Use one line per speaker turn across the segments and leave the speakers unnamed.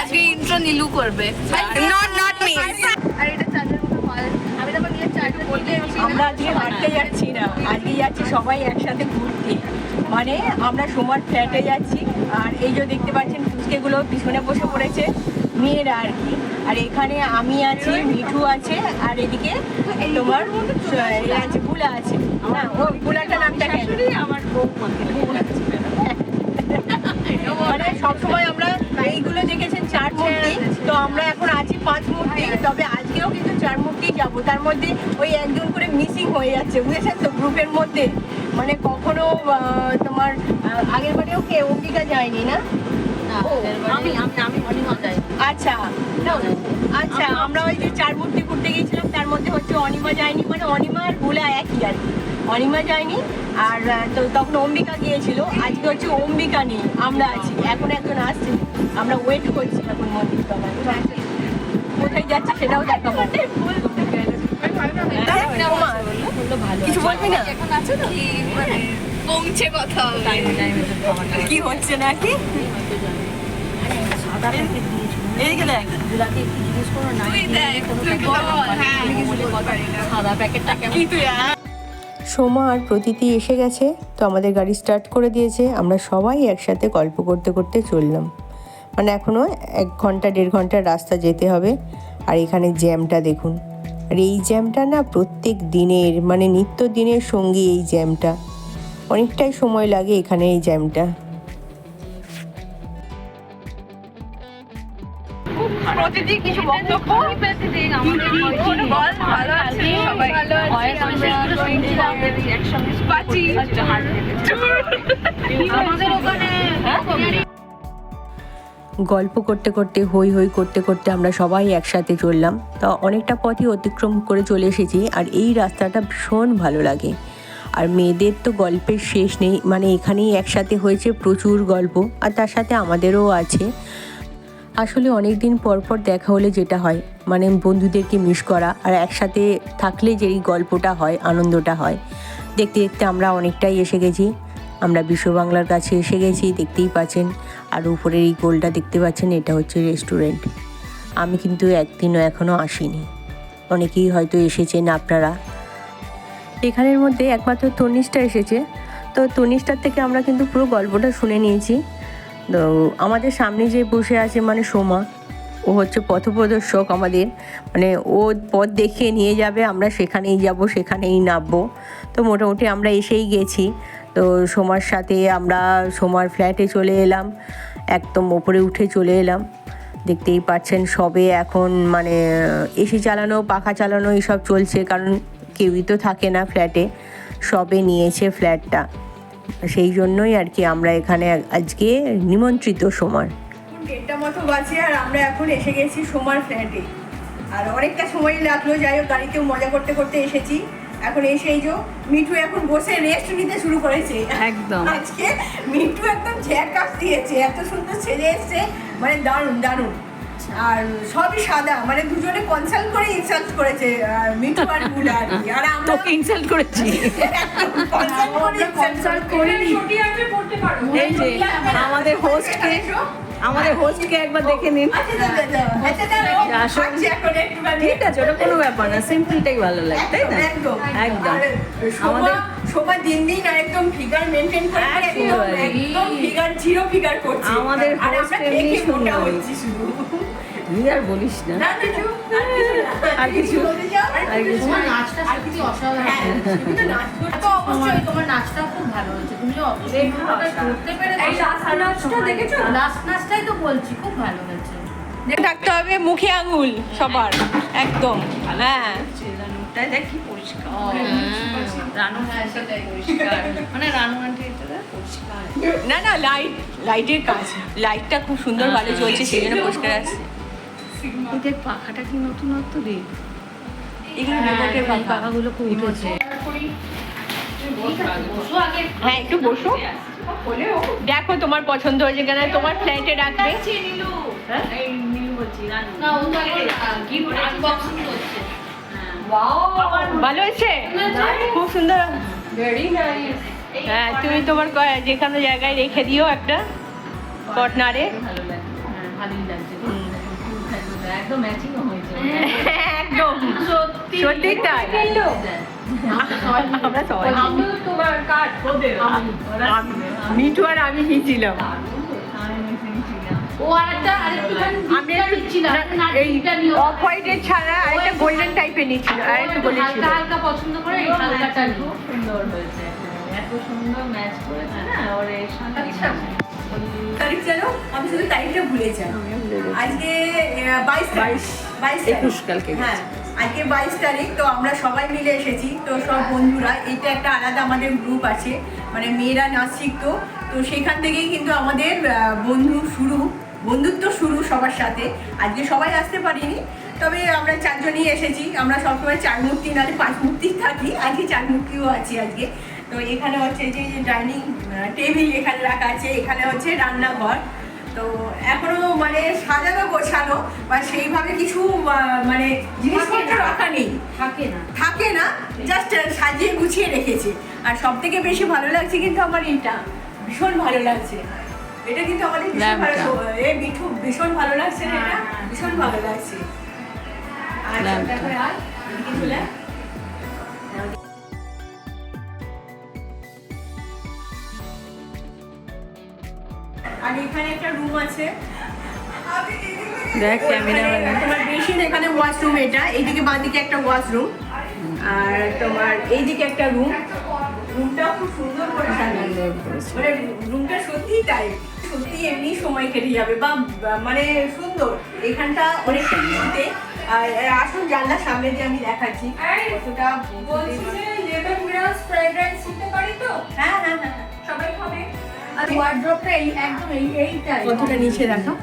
আজকে ইন্ট্রো নীলু করবে, not me. আর এটা চার্জের মতো ফল, আমি তারপর নিয়ে চার্জে বলতে
আমরা আজকে হাঁটতে যাচ্ছি না, আজকে যাচ্ছি সবাই একসাথে ঘুরতে। মানে আমরা সোমার ফ্ল্যাটে যাচ্ছি। আর এই যে দেখতে পাচ্ছেন ফুচকেগুলো পিছনে বসে পড়েছে মেয়েরা আর কি। আর এখানে আমি আছি, মিঠু আছে, আর এদিকে তোমার এ আছে, বুলা আছে। না, ও বুলাটার নামটা কেন? আমার বউ মানে সবসময় আমরা এইগুলো দেখেছেন 4 মূর্তি, তো আমরা এখন আছি 5 মূর্তি। তবে আজকেও কিন্তু 4 মূর্তি যাবো, তার মধ্যে ওই একজন করে মিসিং হয়ে যাচ্ছে, বুঝেছেন তো, গ্রুপের মধ্যে। মানে কখনো তোমার আগের বারেও কে অম্বিকা যায়নি না? আচ্ছা আচ্ছা, আমরা ওই যে 4 মূর্তি ঘুরতে গিয়েছিলাম, তার মধ্যে হচ্ছে অনিমা যায়নি। মানে অনিমা আর ভুলা একই আর কি। অনিমা যায়নি, আর তো তখন অম্বিকা গিয়েছিল। আজকে হচ্ছে অম্বিকা নেই, আমরা আছি। এখন একজন আসছে, আমরা ওয়েট করছি এখন মন্দির তলায়। কোথায় যাচ্ছে সেটাও দেখাবো। কিছু বলবি না?
এখন আছে তো মানে পৌঁছে কথা হবে
কি হচ্ছে নাকি? এইদিকে দেখ,
সোমা আর প্রতীতি এসে গেছে, তো আমাদের গাড়ি স্টার্ট করে দিয়েছে। আমরা সবাই একসাথে গল্প করতে করতে চললাম। মানে এখনও 1 ঘন্টা 1.5 ঘন্টার রাস্তা যেতে হবে। আর এখানে জ্যামটা দেখুন। আর এই জ্যামটা না প্রত্যেক দিনের, মানে নিত্য দিনের সঙ্গী এই জ্যামটা। অনেকটাই সময় লাগে এখানে এই জ্যামটা।
প্রতিদিন কিছু বক্তব্য
বল, ভালো আছে সবাই, ভালো আছে আমাদের ওখানে।
গল্প করতে করতে, হই হই করতে করতে আমরা সবাই একসাথে চললাম। তো অনেকটা পথই অতিক্রম করে চলে এসেছি। আর এই রাস্তাটা ভীষণ ভালো লাগে। আর মেয়েদের তো গল্পের শেষ নেই, মানে এখানেই একসাথে হয়েছে প্রচুর গল্প, আর তার সাথে আমাদেরও আছে। আসলে অনেক দিন পর পর দেখা হলে যেটা হয়, মানে বন্ধুদেরকে মিস করা, আর একসাথে থাকলে যেই গল্পটা হয়, আনন্দটা হয়। দেখতে দেখতে আমরা অনেকটাই এসে গেছি। আমরা বিশ্ব বাংলার কাছে এসে গেছি, দেখতেই পাচ্ছেন। আর উপরের এই গোলটা দেখতে পাচ্ছেন, এটা হচ্ছে রেস্টুরেন্ট। আমি কিন্তু একদিনও এখনও আসিনি, অনেকেই হয়তো এসেছেন আপনারা। এখানের মধ্যে একমাত্র তনিষ্ঠা এসেছে, তো তনিষ্ঠার থেকে আমরা কিন্তু পুরো গল্পটা শুনে নিয়েছি। তো আমাদের সামনে যে বসে আছে মানে সোমা, ও হচ্ছে পথপ্রদর্শক আমাদের। মানে ও পথ দেখিয়ে নিয়ে যাবে, আমরা সেখানেই যাব, সেখানেই নামবো। তো মোটামুটি আমরা এসেই গেছি। তো সোমার সাথে আমরা সোমার ফ্ল্যাটে চলে এলাম, একদম ওপরে উঠে চলে এলাম। দেখতেই পাচ্ছেন সবে এখন মানে এসি চালানো, পাখা চালানো এসব চলছে, কারণ কেউই তো থাকে না ফ্ল্যাটে, সবে নিয়েছে ফ্ল্যাটটা। সেই জন্যই আর কি আমরা এখানে আজকে নিমন্ত্রিত সোমার।
1:30 মতো বাজে, আর আমরা এখন এসে গেছি সোমার ফ্ল্যাটে। আর অনেকটা সময় লাগলো, যাই হোক গাড়িতেও মজা করতে করতে এসেছি। এখন এসে এই যে মিঠু এখন বসে রেস্ট নিতে শুরু করেছে।
একদম
আজকে মিঠু একদম ঝ্যাকাস দিয়েছে, এত সুন্দর সেজে এসছে, মানে দারুণ দারুণ। আর সবই সাদা, মানে দুজনে কনসাল্ট করে ইনসাল্ট করেছে, আর মিঠু আর বুলা আর কি। আর আমরা
তোকে ইনসাল্ট করেছি,
কনসাল্ট করে
এই যে আমাদের হোস্টকে একবার দেখে নিন। ঠিক আছে, ওটা কোনো ব্যাপার না, সিম্পলটাই ভালো লাগে, তাই না? একদম
আমাদের সবাই দিন দিন আর একদম ফিগার মেনটেন করে একদম ফিগার জিরো ফিগার করছে।
আমাদের
আর আমরা দেখে মোটা হচ্ছি শুধু।
তুই আর বলিস না, আর কিছু
তো অবশ্যই তোমার নাচটা খুব ভালো হয়েছে, তুমি যে করতে পেরেছো। নাচটা দেখেছো? লাস্ট নাচটাই তো বলছি, খুব ভালো হয়েছে।
থাকতে হবে মুখে আঙুল সবার, একদম। হ্যাঁ,
দেখি পরিষ্কার রানু, সেটাই পরিষ্কার, মানে রানু আন্টি পরিষ্কার
না না, লাইটের কাজ, লাইটটা খুব সুন্দর ভালো চলছে, সেই জন্য পরিষ্কার আছে।
এদের পাখাটা কি নতুনত্ব দিই,
এগুলো রিমোটের
পাখাগুলো খুব উঠেছে।
হ্যাঁ, একটু বসো, দেখো তোমার পছন্দ হয়েছে কিনা, তোমার ফ্ল্যাটে রাখবে। ভালো হয়েছে, খুব সুন্দর, হ্যাঁ। তুমি তোমার যেখানে জায়গায় রেখে দিও একটা কর্নারে,
ভালোই লাগছে একদম ম্যাচিংও হয়েছে
একদম
সত্যি
সত্যি তাই। আমরা সবাই
আমিও তোমার কাট ওদের
মিঠু আর আমি গিয়েছিলাম।
ও আরেকটুখানি
আমি
নিচ্ছিলাম
অফ হোয়াইটের ছাড়া আরেকটা গোল্ডেন টাইপের নিচ্ছিল, আর একটু গোল্ডেন ছিল।
হালকা হালকা পছন্দ করে এই হালকাটা খুব সুন্দর হয়েছে এত সুন্দর ম্যাচ করেছে না ওর এর সঙ্গে
তারিখ জানো, আমি শুধু তারিখটা ভুলে যাই। আজকে 22
কালকে
হ্যাঁ আজকে 22 তারিখ। তো আমরা সবাই মিলে এসেছি, তো সব বন্ধুরা, এটা একটা আলাদা আমাদের গ্রুপ আছে, মানে মেয়েরা নাচ শিখতো, তো সেখান থেকেই কিন্তু আমাদের বন্ধুত্ব শুরু সবার সাথে। আজকে সবাই আসতে পারিনি, তবে আমরা 4 জনই এসেছি। আমরা সবসময় 4 মূর্তি নাহলে 5 মূর্তি থাকি, আজকে 4 মূর্তিও আছি আজকে। তো এখানে হচ্ছে যে ডাইনিং টেবিল এখানে রাখা আছে, এখানে হচ্ছে রান্নাঘর। তো এখনো মানে সাজানো গোছানো বা সেইভাবে কিছু মানে জিনিসপত্র রাখা নেই, থাকে না, জাস্ট সাজিয়ে গুছিয়ে রেখেছে। আর সব থেকে বেশি ভালো লাগছে কিন্তু আমার এটা ভীষণ ভালো লাগছে, এটা কিন্তু আমাদের ভীষণ ভালো, মিঠু ভীষণ ভালো লাগছে না, এটা ভীষণ ভালো লাগছে। আর দেখো আর এদিকে চলে আর এখানে একটা রুম আছে,
দেখ ক্যামেরা
তোমার বেশি এখানে ওয়াশরুম, এটা এইদিকে বাঁদিকে একটা ওয়াশরুম, আর তোমার এইদিকে একটা রুম। রুমটাও খুব সুন্দর করে সাজানো, মানে রুমটা সত্যিই তাই, সত্যি এমনি সময় কেটে যাবে বা মানে সুন্দর। এখানটা অনেক সুন্দর। আর আসুন জানলার সামনে দিয়ে আমি দেখাচ্ছি কতটা। হ্যাঁ হ্যাঁ হ্যাঁ সবাই খাবে।
আর ওয়ার্ড্রপটা একদম এইটাই
কতটা নিচে দেখা,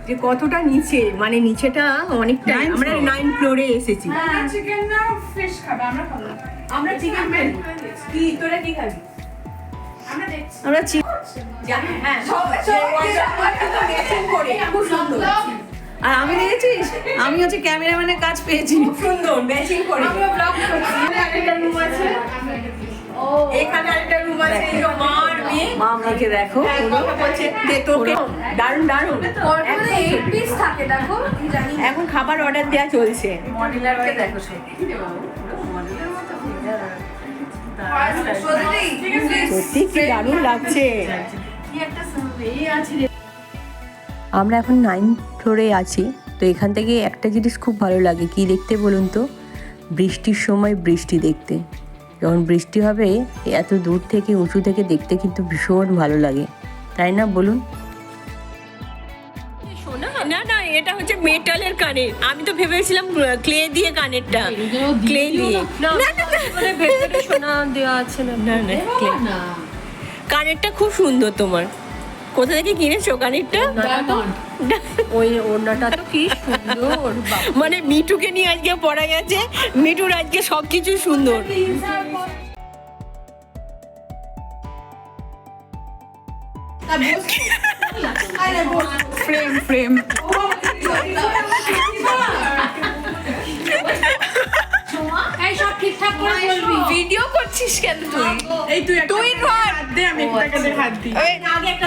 যে কতটা নিচে, মানে নিচেটা অনেকটা। আমরা 9 ফ্লোরে এসেছি।
চিকেন না ফিশ খাবে? আমরা খাবো,
আমরা চিকেন কি, তোরা কি খাবি?
আমরা দেখছি।
আমরা
হ্যাঁ করে খুব সুন্দর।
আর আমি দেখেছিস, আমি হচ্ছে ক্যামেরাম্যানের কাজ পেয়েছি।
খুব সুন্দর ম্যাচিং করে।
আমরা ব্লগ করছি।
আরেকটা রুম আছে, এখানে আরেকটা রুম আছে, এই যে মা আর মেয়ে।
মা মেয়েকে দেখো
হ্যাঁ, কথা বলছে যে তোকে দারুণ দারুণ।
কর্পোরে 8 পিস থাকে দেখো, কি জানি
এখন খাবার অর্ডার দেওয়া চলছে।
মডেলারকে দেখো
সত্যি কি দারুণ লাগছে।
কি একটা এই আছে।
আমরা এখন 9 ফ্লোরে আছি। তো এখান থেকে একটা জিনিস খুব ভালো লাগে, কি দেখতে বলুন তো, বৃষ্টির সময় বৃষ্টি দেখতে। যখন বৃষ্টি হবে এত দূর থেকে উঁচু থেকে দেখতে কিন্তু ভীষণ ভালো লাগে, তাই না বলুন?
না না, এটা হচ্ছে মেটালের কানের। আমি তো ভেবেছিলাম ক্লে দিয়ে কানেরটা, ক্লে দিয়ে। না না না, ভেতরে সোনা দেওয়া আছে। না না না, কানেরটা খুব সুন্দর। তোমার কোথা থেকে কিনেছো কানেরটা?
ওই ওড়নাটা তো কি সুন্দর,
মানে মিঠুকে নিয়ে আজকে পড়া গেছে, মিঠুর আজকে সবকিছু সুন্দর।
ফ্রেম ফ্রেম
এই সব ঠিকঠাক করে বলবি
ভিডিও করছিস কেন তুই? এই তুই ধর,
দে আমি একটাকে হাত দিই।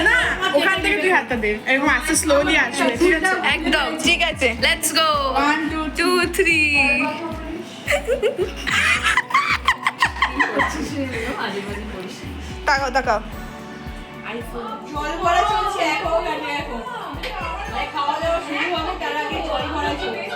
না ওখান থেকে তুই হাতটা দে, এরকম আস্তে স্লোলি আসবে, ঠিক আছে?
একদম ঠিক আছে, লেটস গো।
1 2
2 3 তাকাও তাকাও।
জল ভরা চলছে এখন, এখন খাওয়া দাওয়া শুরু হবে, তার আগে জল ভরা চলছে।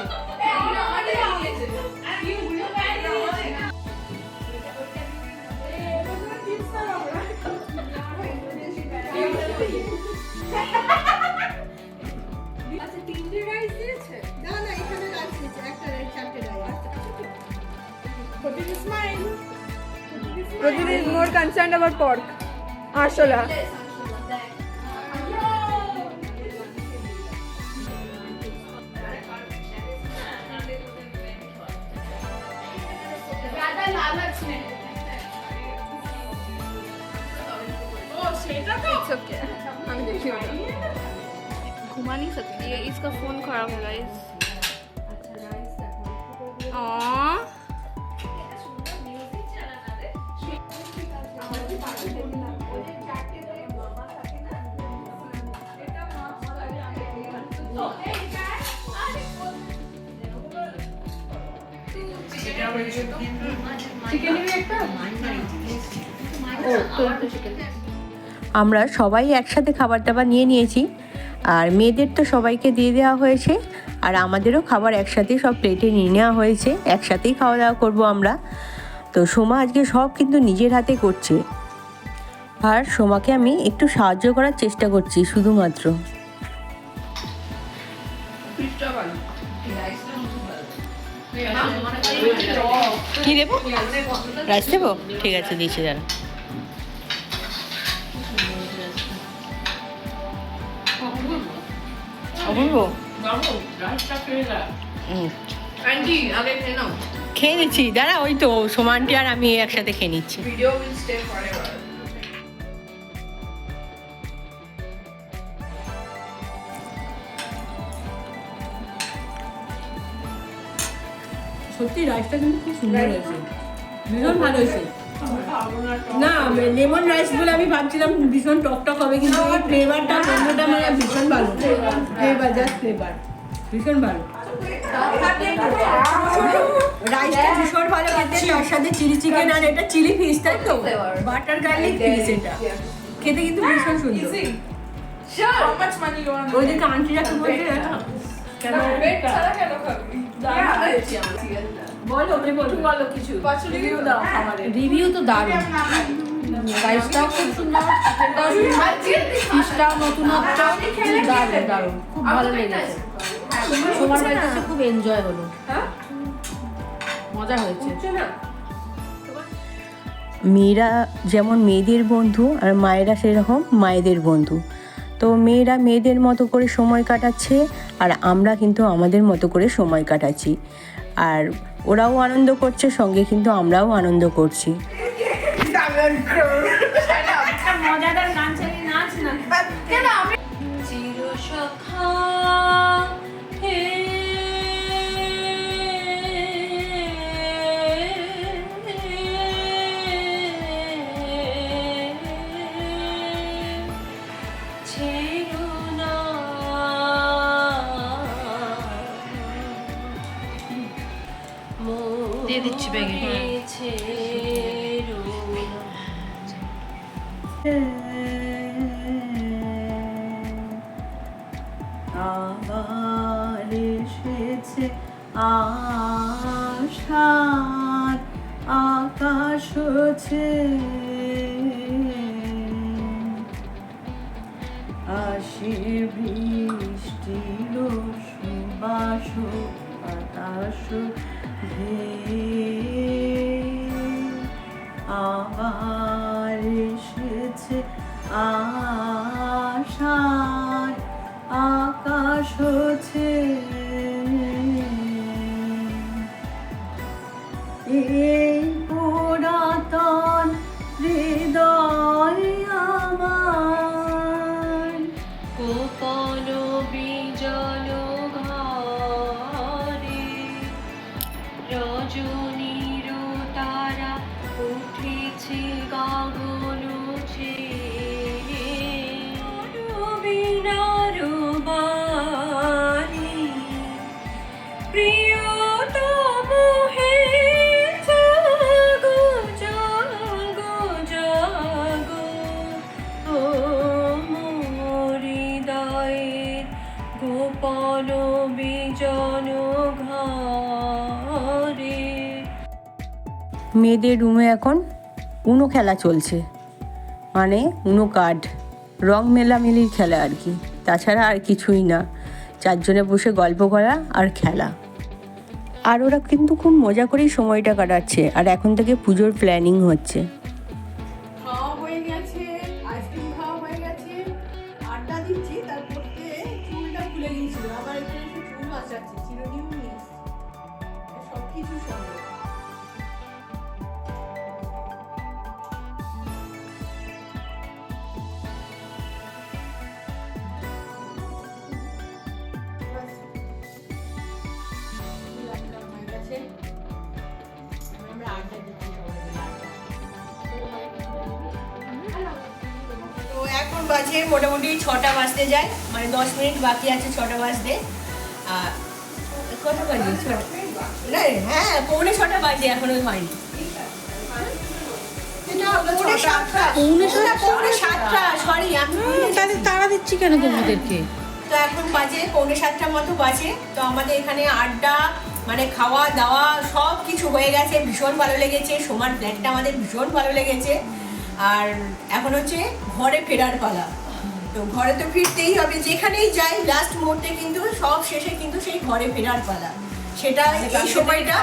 Pradeep is more concerned about pork. Arshala. It's okay. I'm देखी घुमा नहीं सकती है, इसका फोन खराब है गाइस। হয়েছে তো চিকেনেরই একটা ও তোর তো চিকেন
আমরা সবাই একসাথে খাবার দাবার নিয়ে নিয়েছি, আর মেয়েদের তো সবাইকে দিয়ে দেওয়া হয়েছে, আর আমাদেরও খাবার একসাথে সব প্লেটে নিয়ে নেওয়া হয়েছে, একসাথেই খাওয়া দাওয়া করবো আমরা। তো সোমা আজকে সব কিন্তু নিজের হাতে করছে, আর সোমাকে আমি একটু সাহায্য করার চেষ্টা করছি শুধুমাত্র। কি দেবো? রাইস দেবো? ঠিক আছে, দিচ্ছি দাঁড়া। অপূর্ব
আন্টি আগে খেয়ে নাও
খেয়ে নিচ্ছি, দাঁড়া। ওই তো সোমানটি আর আমি একসাথে খেয়ে নিচ্ছি।
ভিডিও উইল স্টে ফরএভার
সত্যি রাইসটা কিন্তু খুব সুন্দর হয়েছে, ভীষণ ভালো হয়েছে। না, লেমন রাইস বলে আমি ভাবছিলাম ভীষণ টক হবে, কিন্তু এই ফ্লেভারটা গন্ধটা মানে ভীষণ ভালো, ফ্লেভার জাস্ট ফ্লেভার ভীষণ ভালো। রাইসটা ভীষণ ভালো খেতে, তার সাথে চিলি চিকেন আর এটা চিলি ফিশ, তাই তো বাটার গার্লিক ফিশ, এটা খেতে কিন্তু ভীষণ সুন্দর।
How much money you want?
ওইদিকে আন্টিরা কি বলছে
পেট ছাড়া কেন খাবি?
বলো, বলো কিছু
রিভিউ দাও খাবারের।
রিভিউ তো দারুণ, রাইসটাও খুব সুন্দর, চিকেনটাও সুন্দর, ফিশটাও নতুনত্ব, দারুণ দারুণ, খুব ভালো লেগেছে। তোমার বাড়িতে খুব এনজয় হলো, মজা হয়েছে।
মেয়েরা যেমন মেয়েদের বন্ধু, আর মায়েরা সেরকম মায়েদের বন্ধু। তো মেয়েরা মেয়েদের মতো করে সময় কাটাচ্ছে, আর আমরা কিন্তু আমাদের মতো করে সময় কাটাচ্ছি, আর ওরাও আনন্দ করছে, সঙ্গে কিন্তু আমরাও আনন্দ করছি।
মজাদার গান চালিয়ে নাচ না।
চিরসখা হে ছেড়ো না
দিয়ে দিচ্ছি ব্যাগে।
ছেড়ো
আবার এসেছে আশার আকাশ হচ্ছে, আসে বৃষ্টির সুবাস বাতাস আবার এসেছে আশার আকাশ হচ্ছে, এই পুরাতন হৃদয় আমার
গোপন বিজল ঘরে রজনীর তারা উঠেছে গগন ছেয়ে রবীন্দ্র বাণী প্রিয়তম হে জাগো জাগো জাগো ও মোর হৃদয়ের গোপন বিজন ঘরে।
মেয়েদের রুমে এখন উনো খেলা চলছে, মানে উনো কার্ড, রং মেলামেলির খেলা আর কি, তাছাড়া আর কিছুই না। চারজনে বসে গল্প করা আর খেলা, আর ওরা কিন্তু খুব মজা করেই সময়টা কাটাচ্ছে। আর এখন থেকে পুজোর প্ল্যানিং হচ্ছে।
খাওয়া হয়ে গেছে, আইসক্রিম খাওয়া হয়ে গেছে, আড্ডা দিচ্ছি, তারপর চুলটা খুলে গিয়েছিল, আবার এখানে এসে চুল বাঁচাচ্ছি, চিরদিন মিস সব কিছু সঙ্গে। আমরা আড্ডা দিচ্ছি সবাই মিলে আড্ডা। তো এখন বাজে মোটামুটি 6টা বাজতে যায়, মানে 10 মিনিট বাকি আছে 6টা বাজতে। আর এখন কত বাজে? না, হ্যাঁ 6:45 বাজে, এখনো হয়নি। পৌনে সাতটা, সরি আমি
তাদের তাড়া দিচ্ছি কেন তোমাদেরকে?
তো এখন বাজে 6:45 মতো বাজে। তো আমাদের এখানে আড্ডা মানে খাওয়া দাওয়া সব কিছু হয়ে গেছে, ভীষণ ভালো লেগেছে। সোমার ফ্ল্যাটটা আমাদের ভীষণ ভালো লেগেছে। আর এখন হচ্ছে ঘরে ফেরার পালা। তো ঘরে তো ফিরতেই হবে, যেখানেই যাই লাস্ট মুহূর্তে কিন্তু সব শেষে কিন্তু সেই ঘরে ফেরার পালা। সেটা এই সময়টা,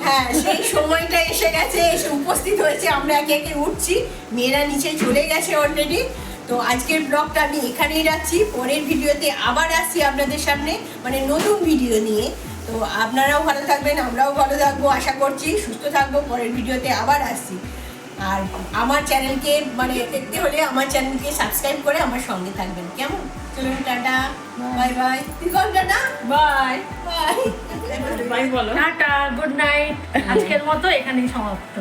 হ্যাঁ সেই সময়টা এসে গেছে, এসে উপস্থিত হয়েছে। আমরা একে একে উঠছি, মেয়েরা নিচে চলে গেছে অলরেডি। তো আজকের ব্লগটা আমি এখানেই রাখছি। পরের ভিডিওতে আবার আসছি আপনাদের সামনে, মানে নতুন ভিডিও নিয়ে। তো আপনারাও ভালো থাকবেন, আমরাও ভালো থাকবো আশা করছি, সুস্থ থাকবো। পরের ভিডিওতে আবার আসছি। আর আমার চ্যানেলকে মানে দেখতে হলে আমার চ্যানেলকে সাবস্ক্রাইব করে আমার সঙ্গে থাকবেন, কেমন? চলুন, tata, bye bye. Tata, bye bye.
Tata, good night. আজকের মতো এখানেই সমাপ্ত।